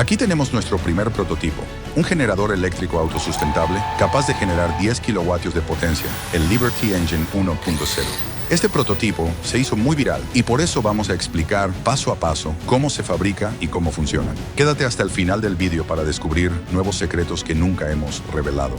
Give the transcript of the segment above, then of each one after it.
Aquí tenemos nuestro primer prototipo, un generador eléctrico autosustentable capaz de generar 10 kilovatios de potencia, el Liberty Engine 1.0. Este prototipo se hizo muy viral y por eso vamos a explicar paso a paso cómo se fabrica y cómo funciona. Quédate hasta el final del vídeo para descubrir nuevos secretos que nunca hemos revelado.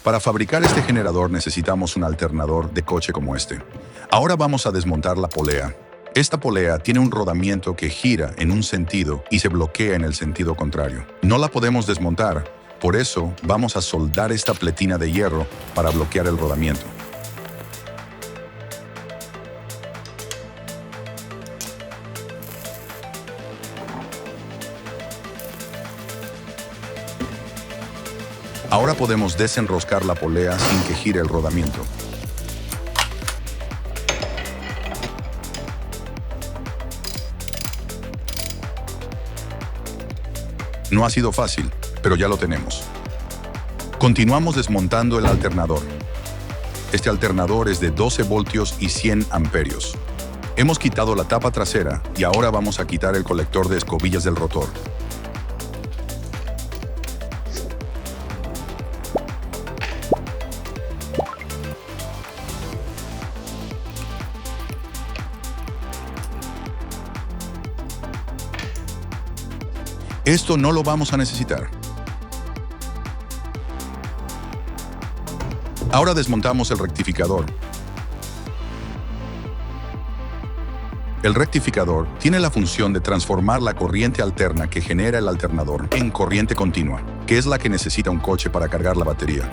Para fabricar este generador necesitamos un alternador de coche como este. Ahora vamos a desmontar la polea. Esta polea tiene un rodamiento que gira en un sentido y se bloquea en el sentido contrario. No la podemos desmontar, por eso vamos a soldar esta pletina de hierro para bloquear el rodamiento. Ahora podemos desenroscar la polea sin que gire el rodamiento. No ha sido fácil, pero ya lo tenemos. Continuamos desmontando el alternador. Este alternador es de 12 voltios y 100 amperios. Hemos quitado la tapa trasera y ahora vamos a quitar el colector de escobillas del rotor. Esto no lo vamos a necesitar. Ahora desmontamos el rectificador. El rectificador tiene la función de transformar la corriente alterna que genera el alternador en corriente continua, que es la que necesita un coche para cargar la batería.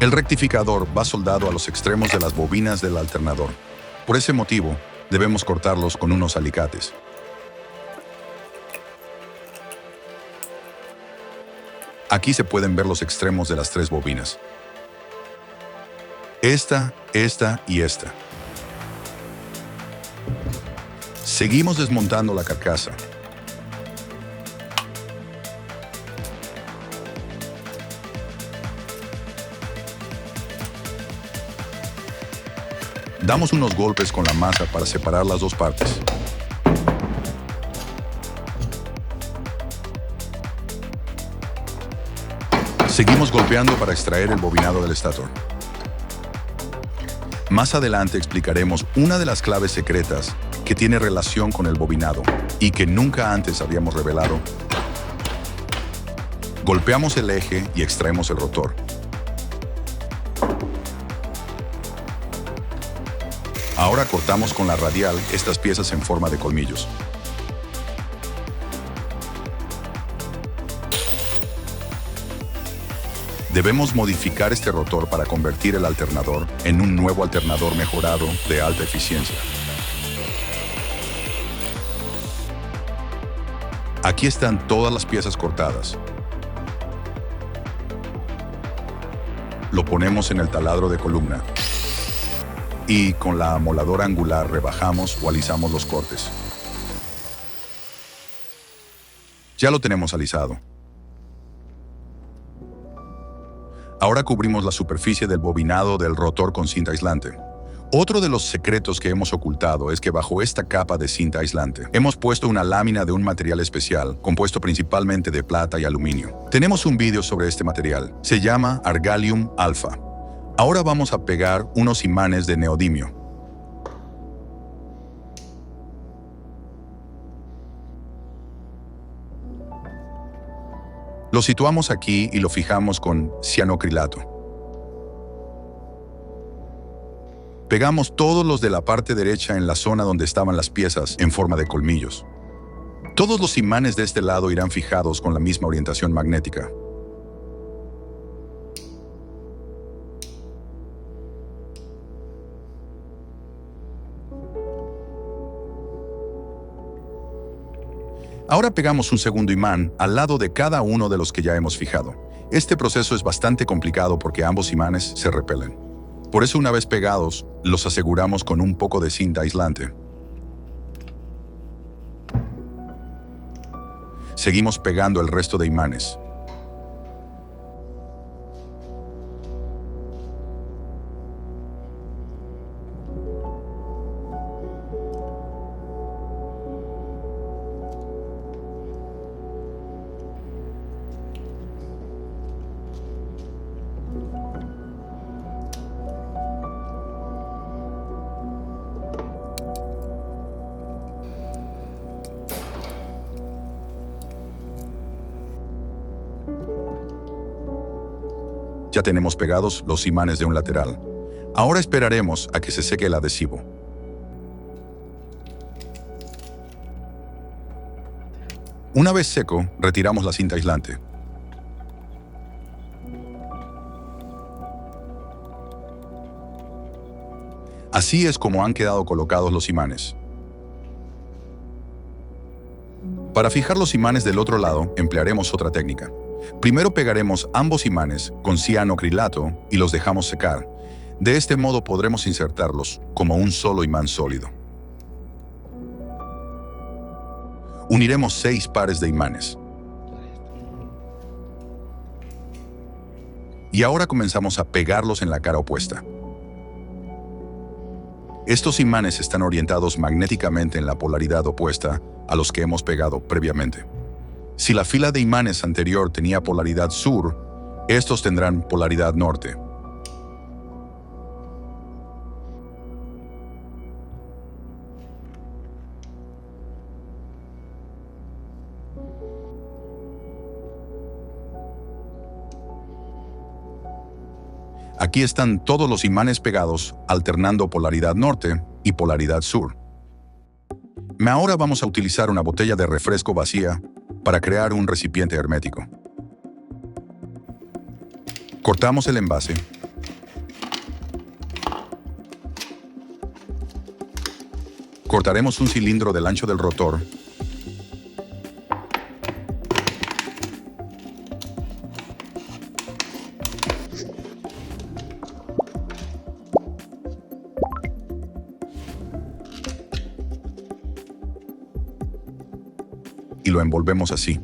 El rectificador va soldado a los extremos de las bobinas del alternador. Por ese motivo, debemos cortarlos con unos alicates. Aquí se pueden ver los extremos de las tres bobinas. Esta y esta. Seguimos desmontando la carcasa. Damos unos golpes con la masa para separar las dos partes. Seguimos golpeando para extraer el bobinado del estator. Más adelante explicaremos una de las claves secretas que tiene relación con el bobinado y que nunca antes habíamos revelado. Golpeamos el eje y extraemos el rotor. Ahora cortamos con la radial estas piezas en forma de colmillos. Debemos modificar este rotor para convertir el alternador en un nuevo alternador mejorado de alta eficiencia. Aquí están todas las piezas cortadas. Lo ponemos en el taladro de columna y con la amoladora angular rebajamos o alisamos los cortes. Ya lo tenemos alisado. Ahora cubrimos la superficie del bobinado del rotor con cinta aislante. Otro de los secretos que hemos ocultado es que bajo esta capa de cinta aislante hemos puesto una lámina de un material especial compuesto principalmente de plata y aluminio. Tenemos un vídeo sobre este material. Se llama Argalium Alpha. Ahora vamos a pegar unos imanes de neodimio. Lo situamos aquí y lo fijamos con cianocrilato. Pegamos todos los de la parte derecha en la zona donde estaban las piezas en forma de colmillos. Todos los imanes de este lado irán fijados con la misma orientación magnética. Ahora pegamos un segundo imán al lado de cada uno de los que ya hemos fijado. Este proceso es bastante complicado porque ambos imanes se repelen. Por eso, una vez pegados, los aseguramos con un poco de cinta aislante. Seguimos pegando el resto de imanes. Ya tenemos pegados los imanes de un lateral. Ahora esperaremos a que se seque el adhesivo. Una vez seco, retiramos la cinta aislante. Así es como han quedado colocados los imanes. Para fijar los imanes del otro lado, emplearemos otra técnica. Primero pegaremos ambos imanes con cianoacrilato y los dejamos secar. De este modo podremos insertarlos como un solo imán sólido. Uniremos 6 pares de imanes. Y ahora comenzamos a pegarlos en la cara opuesta. Estos imanes están orientados magnéticamente en la polaridad opuesta a los que hemos pegado previamente. Si la fila de imanes anterior tenía polaridad sur, estos tendrán polaridad norte. Aquí están todos los imanes pegados, alternando polaridad norte y polaridad sur. Ahora vamos a utilizar una botella de refresco vacía para crear un recipiente hermético. Cortamos el envase. Cortaremos un cilindro del ancho del rotor. Y lo envolvemos así.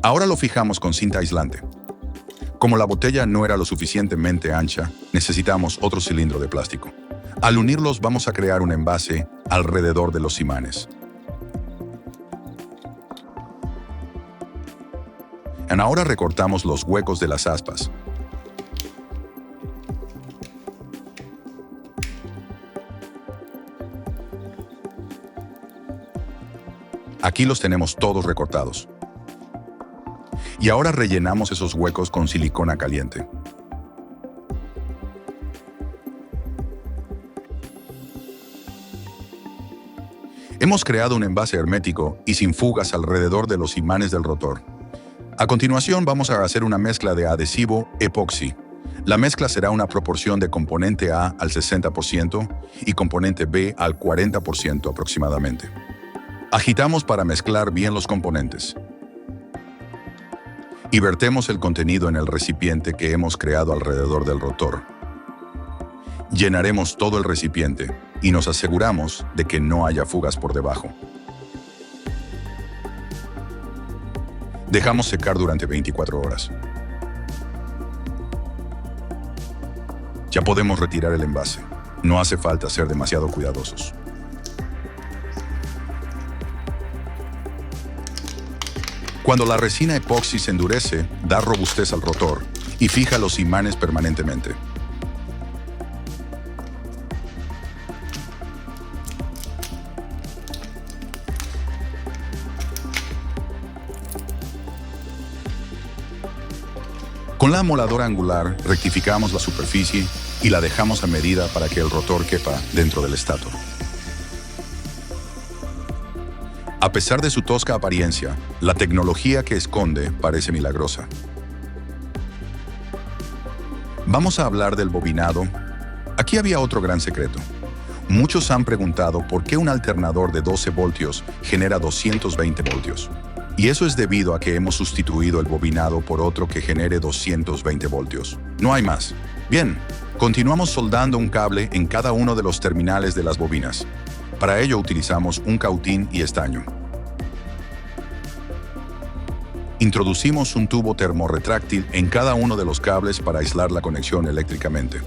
Ahora lo fijamos con cinta aislante. Como la botella no era lo suficientemente ancha, necesitamos otro cilindro de plástico. Al unirlos vamos a crear un envase alrededor de los imanes. Ahora recortamos los huecos de las aspas. Aquí los tenemos todos recortados. Y ahora rellenamos esos huecos con silicona caliente. Hemos creado un envase hermético y sin fugas alrededor de los imanes del rotor. A continuación vamos a hacer una mezcla de adhesivo epoxi. La mezcla será una proporción de componente A al 60% y componente B al 40% aproximadamente. Agitamos para mezclar bien los componentes. Y vertemos el contenido en el recipiente que hemos creado alrededor del rotor. Llenaremos todo el recipiente y nos aseguramos de que no haya fugas por debajo. Dejamos secar durante 24 horas. Ya podemos retirar el envase. No hace falta ser demasiado cuidadosos. Cuando la resina epoxi se endurece, da robustez al rotor y fija los imanes permanentemente. Con la amoladora angular rectificamos la superficie y la dejamos a medida para que el rotor quepa dentro del estátor. A pesar de su tosca apariencia, la tecnología que esconde parece milagrosa. Vamos a hablar del bobinado. Aquí había otro gran secreto. Muchos han preguntado por qué un alternador de 12 voltios genera 220 voltios. Y eso es debido a que hemos sustituido el bobinado por otro que genere 220 voltios. No hay más. Bien, continuamos soldando un cable en cada uno de los terminales de las bobinas. Para ello utilizamos un cautín y estaño. Introducimos un tubo termorretráctil en cada uno de los cables para aislar la conexión eléctricamente.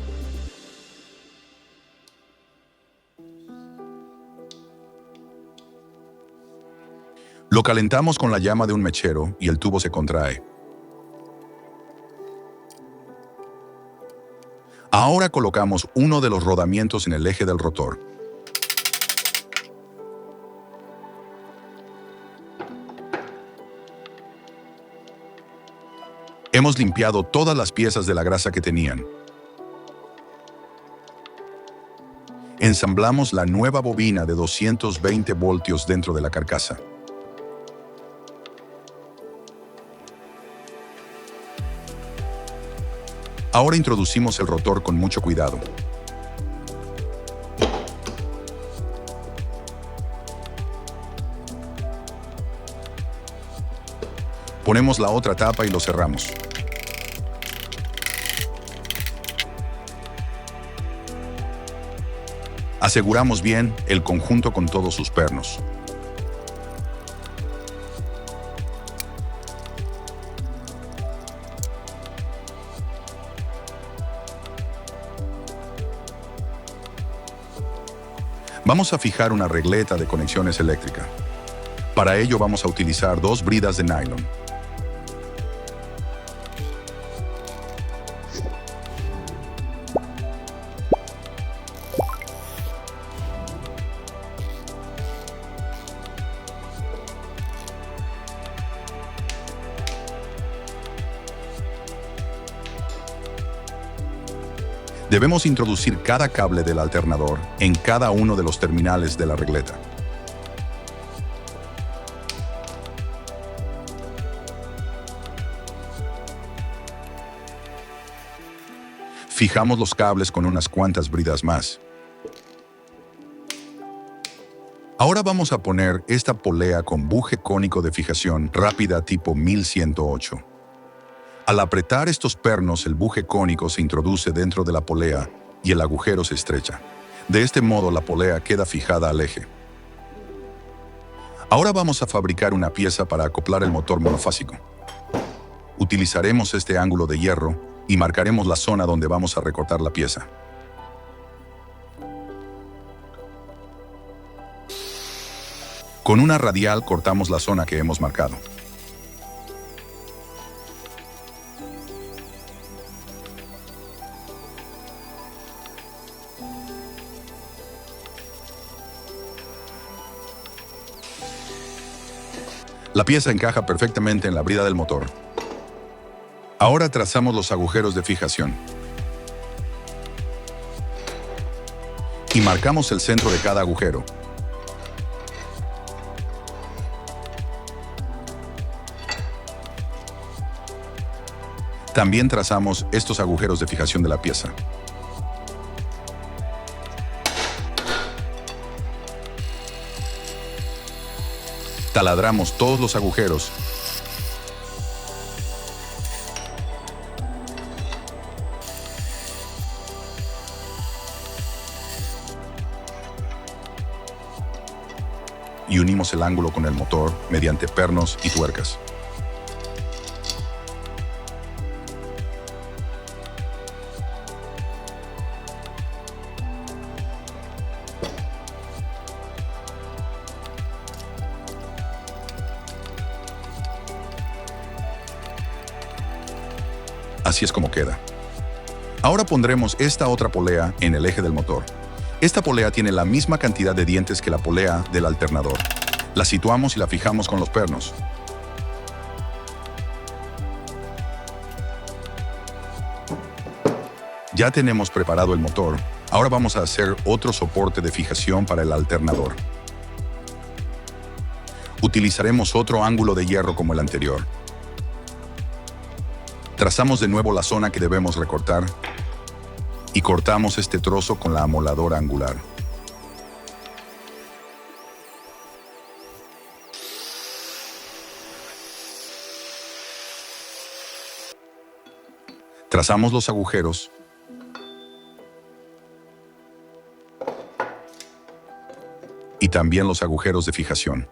Lo calentamos con la llama de un mechero y el tubo se contrae. Ahora colocamos uno de los rodamientos en el eje del rotor. Hemos limpiado todas las piezas de la grasa que tenían. Ensamblamos la nueva bobina de 220 voltios dentro de la carcasa. Ahora introducimos el rotor con mucho cuidado. Ponemos la otra tapa y lo cerramos. Aseguramos bien el conjunto con todos sus pernos. Vamos a fijar una regleta de conexiones eléctricas. Para ello vamos a utilizar 2 bridas de nylon. Debemos introducir cada cable del alternador en cada uno de los terminales de la regleta. Fijamos los cables con unas cuantas bridas más. Ahora vamos a poner esta polea con buje cónico de fijación rápida tipo 1108. Al apretar estos pernos, el buje cónico se introduce dentro de la polea y el agujero se estrecha. De este modo, la polea queda fijada al eje. Ahora vamos a fabricar una pieza para acoplar el motor monofásico. Utilizaremos este ángulo de hierro y marcaremos la zona donde vamos a recortar la pieza. Con una radial cortamos la zona que hemos marcado. La pieza encaja perfectamente en la brida del motor. Ahora trazamos los agujeros de fijación. Y marcamos el centro de cada agujero. También trazamos estos agujeros de fijación de la pieza. Taladramos todos los agujeros. Y unimos el ángulo con el motor mediante pernos y tuercas. Así es como queda. Ahora pondremos esta otra polea en el eje del motor. Esta polea tiene la misma cantidad de dientes que la polea del alternador. La situamos y la fijamos con los pernos. Ya tenemos preparado el motor. Ahora vamos a hacer otro soporte de fijación para el alternador. Utilizaremos otro ángulo de hierro como el anterior. Trazamos de nuevo la zona que debemos recortar y cortamos este trozo con la amoladora angular. Trazamos los agujeros y también los agujeros de fijación.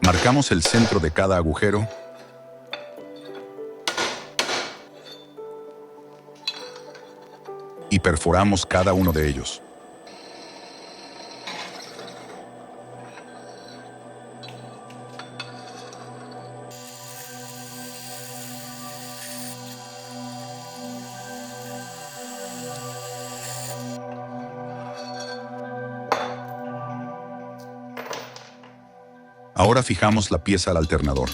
Marcamos el centro de cada agujero y perforamos cada uno de ellos. Ahora fijamos la pieza al alternador.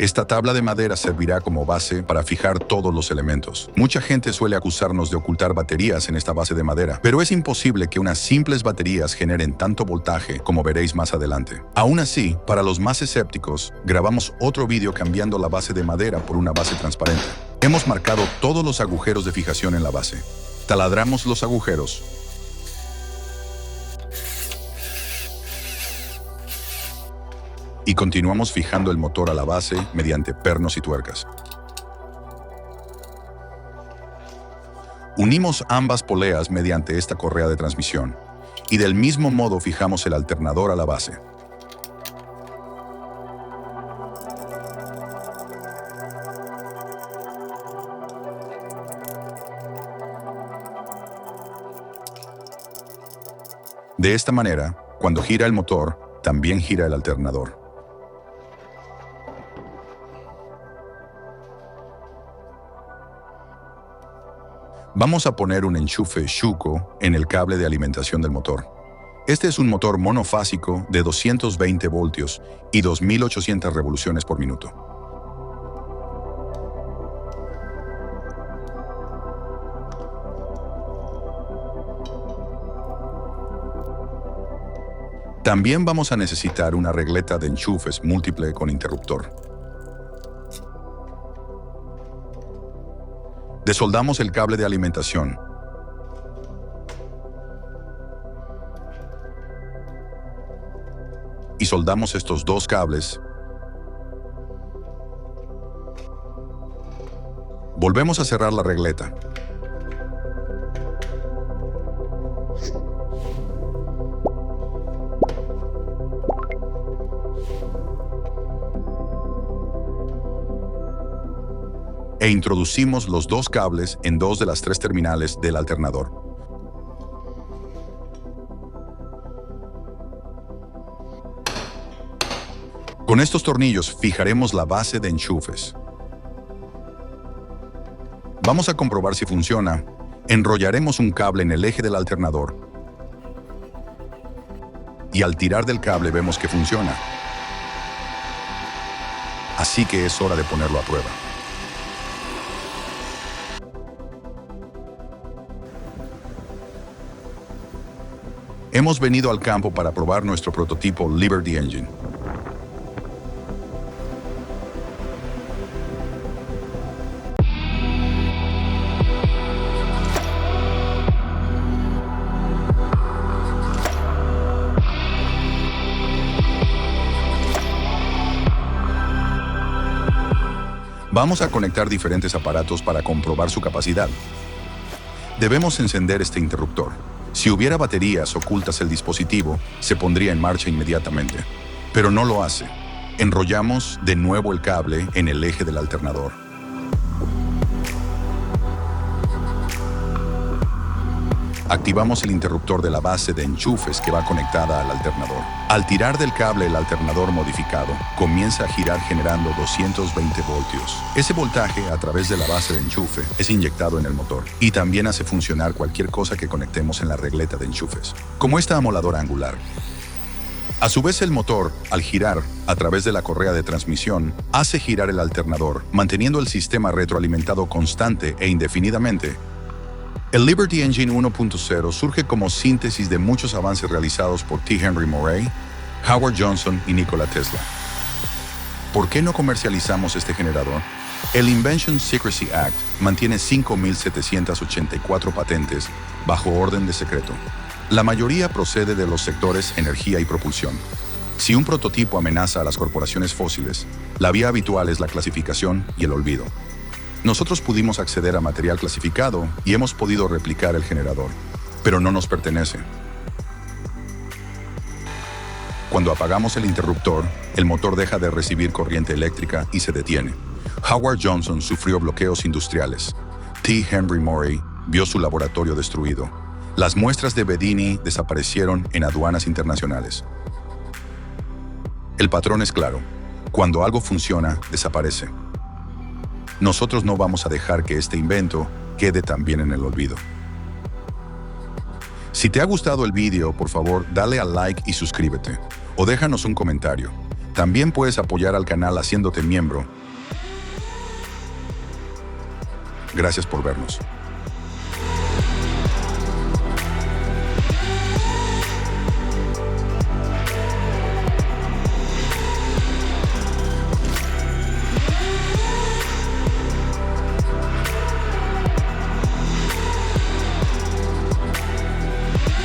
Esta tabla de madera servirá como base para fijar todos los elementos. Mucha gente suele acusarnos de ocultar baterías en esta base de madera, pero es imposible que unas simples baterías generen tanto voltaje como veréis más adelante. Aún así, para los más escépticos, grabamos otro vídeo cambiando la base de madera por una base transparente. Hemos marcado todos los agujeros de fijación en la base. Taladramos los agujeros. Y continuamos fijando el motor a la base mediante pernos y tuercas. Unimos ambas poleas mediante esta correa de transmisión y del mismo modo fijamos el alternador a la base. De esta manera, cuando gira el motor, también gira el alternador. Vamos a poner un enchufe Schuko en el cable de alimentación del motor. Este es un motor monofásico de 220 voltios y 2800 revoluciones por minuto. También vamos a necesitar una regleta de enchufes múltiple con interruptor. Desoldamos el cable de alimentación. Y soldamos estos dos cables. Volvemos a cerrar la regleta. E introducimos los dos cables en dos de las tres terminales del alternador. Con estos tornillos fijaremos la base de enchufes. Vamos a comprobar si funciona. Enrollaremos un cable en el eje del alternador. Y al tirar del cable vemos que funciona. Así que es hora de ponerlo a prueba. Hemos venido al campo para probar nuestro prototipo Liberty Engine. Vamos a conectar diferentes aparatos para comprobar su capacidad. Debemos encender este interruptor. Si hubiera baterías ocultas el dispositivo, se pondría en marcha inmediatamente. Pero no lo hace. Enrollamos de nuevo el cable en el eje del alternador. Activamos el interruptor de la base de enchufes que va conectada al alternador. Al tirar del cable el alternador modificado, comienza a girar generando 220 voltios. Ese voltaje a través de la base de enchufe es inyectado en el motor y también hace funcionar cualquier cosa que conectemos en la regleta de enchufes, como esta amoladora angular. A su vez el motor, al girar a través de la correa de transmisión, hace girar el alternador, manteniendo el sistema retroalimentado constante e indefinidamente. El Liberty Engine 1.0 surge como síntesis de muchos avances realizados por T. Henry Moray, Howard Johnson y Nikola Tesla. ¿Por qué no comercializamos este generador? El Invention Secrecy Act mantiene 5.784 patentes bajo orden de secreto. La mayoría procede de los sectores energía y propulsión. Si un prototipo amenaza a las corporaciones fósiles, la vía habitual es la clasificación y el olvido. Nosotros pudimos acceder a material clasificado y hemos podido replicar el generador, pero no nos pertenece. Cuando apagamos el interruptor, el motor deja de recibir corriente eléctrica y se detiene. Howard Johnson sufrió bloqueos industriales. T. Henry Moray vio su laboratorio destruido. Las muestras de Bedini desaparecieron en aduanas internacionales. El patrón es claro. Cuando algo funciona, desaparece. Nosotros no vamos a dejar que este invento quede también en el olvido. Si te ha gustado el vídeo, por favor, dale al like y suscríbete. O déjanos un comentario. También puedes apoyar al canal haciéndote miembro. Gracias por vernos.